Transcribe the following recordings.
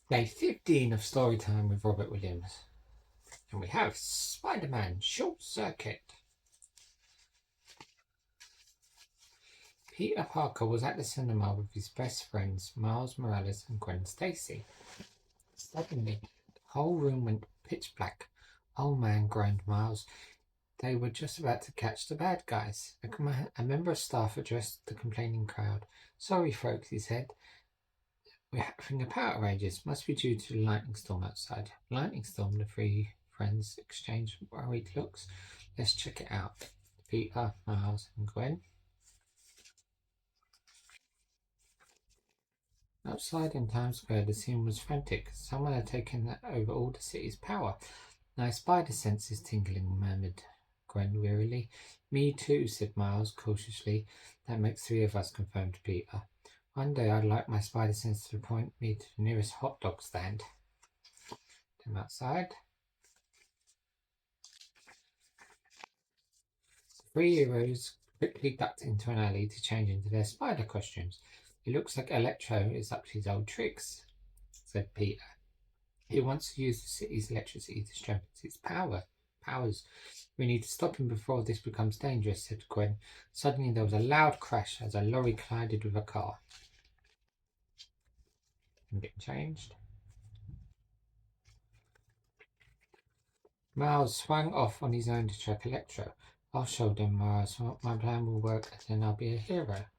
Day 15 of Storytime with Robert Williams. And we have Spider-Man Short Circuit. Peter Parker was at the cinema with his best friends Miles Morales and Gwen Stacy. Suddenly, the whole room went pitch black. "Oh man," groaned Miles. They were just about to catch the bad guys. A member of staff addressed the complaining crowd. "Sorry, folks," he said. "We're having a power outage. Must be due to the lightning storm outside." "Lightning storm?" The three friends exchanged worried looks. "Let's check it out." Peter, Miles, and Gwen. Outside in Times Square, the scene was frantic. Someone had taken over all the city's power. "My spider sense is tingling," murmured Gwen wearily. "Me too," said Miles cautiously. "That makes three of us," confirmed Peter. "One day I'd like my spider sense to point me to the nearest hot dog stand." Come outside. The three heroes quickly ducked into an alley to change into their spider costumes. "It looks like Electro is up to his old tricks," said Peter. "He wants to use the city's electricity to strengthen its powers. We need to stop him before this becomes dangerous," said Gwen. Suddenly there was a loud crash as a lorry collided with a car. I'm getting changed. Miles swung off on his own to track Electro. "I'll show them, Miles. My plan will work, and then I'll be a hero."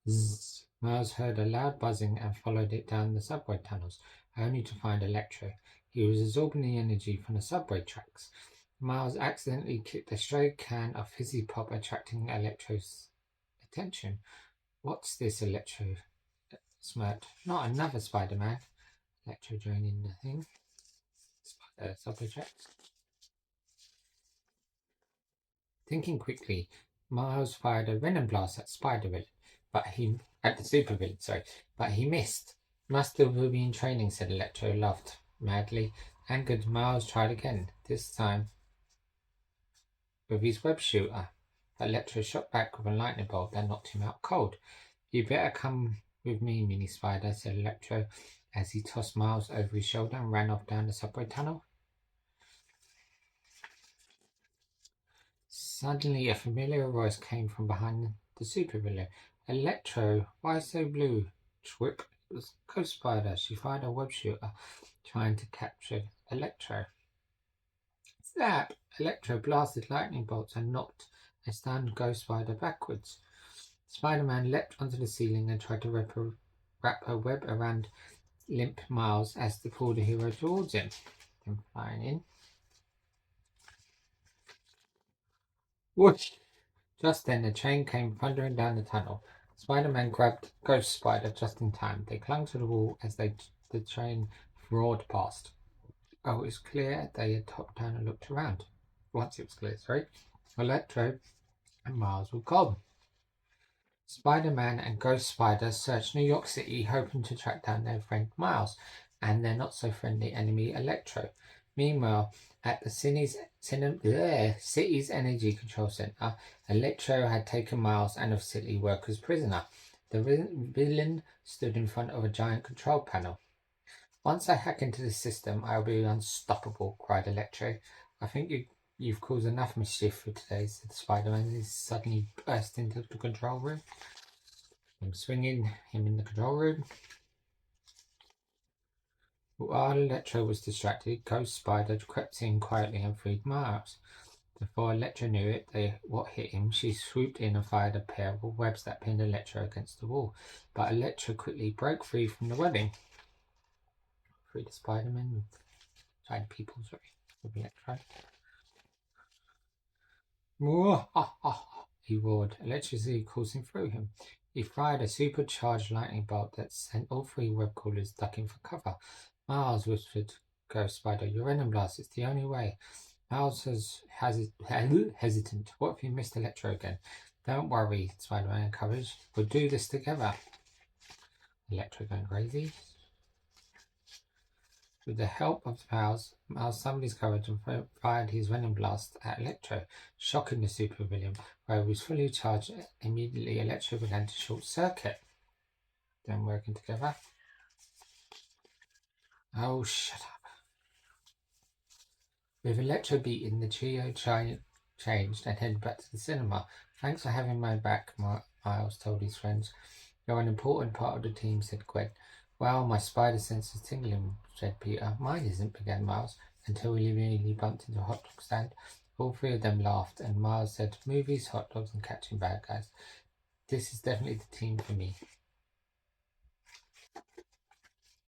Zzz. Miles heard a loud buzzing and followed it down the subway tunnels, only to find Electro. He was absorbing the energy from the subway tracks. Miles accidentally kicked a stray can of fizzy pop, attracting Electro's attention. "What's this?" Electro smirked. "Not another Spider-Man." Electro joining the thing. Subway tracks. Thinking quickly, Miles fired a venom blast at the supervillain, but he missed. "Must still be in training," said Electro, laughed madly. Angered, Miles tried again, this time with his web shooter. Electro shot back with a lightning bolt that knocked him out cold. "You better come with me, Mini Spider," said Electro as he tossed Miles over his shoulder and ran off down the subway tunnel. Suddenly, a familiar voice came from behind the supervillain. "Electro, why so blue?" Twip! It was Ghost Spider. She fired a web shooter, trying to capture Electro. Zap! Electro blasted lightning bolts and knocked a stunned Ghost Spider backwards. Spider-Man leapt onto the ceiling and tried to wrap a web around limp Miles as to pull the hero towards him. Then flying in. Whoosh! Just then the train came thundering down the tunnel. Spider-Man grabbed Ghost Spider just in time. They clung to the wall as the train roared past. Oh, it was clear they had topped down and looked around. Once it was clear, Electro and Miles were gone. Spider-Man and Ghost Spider searched New York City, hoping to track down their friend Miles and their not-so-friendly enemy Electro. Meanwhile, at the city's Energy Control Center, Electro had taken Miles and of city workers prisoner. The villain stood in front of a giant control panel. "Once I hack into the system, I'll be unstoppable," cried Electro. "I think you've caused enough mischief for today," said Spider-Man as he suddenly burst into the control room. I'm swinging him in the control room. While Electro was distracted, Ghost Spider crept in quietly and freed Miles. Before Electro knew it, what hit him, she swooped in and fired a pair of webs that pinned Electro against the wall. But Electro quickly broke free from the webbing. Free the Spider-Man with Electro. He roared, electricity coursing through him. He fired a supercharged lightning bolt that sent all three web crawlers ducking for cover. "Miles," whispered Ghost Spider, "your venom blast, it's the only way." Miles was hesitant. "What if you missed Electro again?" "Don't worry," Spider-Man encouraged. "We'll do this together." Electro going crazy. With the help of Miles summoned his courage and fired his venom blast at Electro, shocking the supervillain. Where he was fully charged, immediately Electro began to short circuit. them working together. Oh, shut up. With Electro beaten, the trio changed and headed back to the cinema. Thanks for having my back, Miles told his friends. You're an important part of the team, said Gwen. Well, my spider sense is tingling, said Peter. Mine isn't, began Miles, until we nearly bumped into a hot dog stand. All three of them laughed, and Miles said, movies, hot dogs, and catching bad guys. This is definitely the team for me.